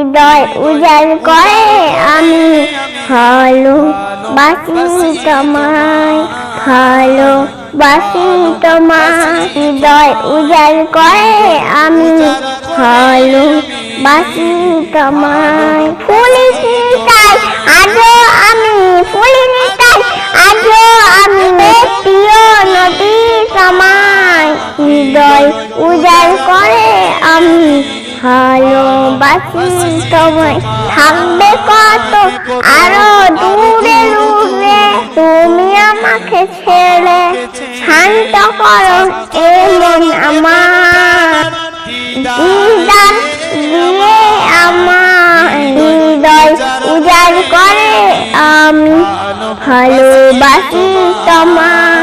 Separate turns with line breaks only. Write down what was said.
হৃদয় উজাড় করে আমি ভালোবাসি তোমায়, ভালোবাসি তোমায়। হৃদয় উজাড় করে আমি ভালোবাসি তোমায়। ফুলিনি তাই আজও আমি, ফুলিনি তাই আজও আমি প্রিয় নদী তোমায়। হৃদয় উজাড় করে আমি ভালোবাসি তোমায়। থাকবে কত আরো দূরে দূরে, তুমি আমাকে ছেড়ে শান্ত করো এ মন আমার। দিদার দিয়ে আমার হৃদয় উজাড় করে আমি ভালোবাসি তোমায়।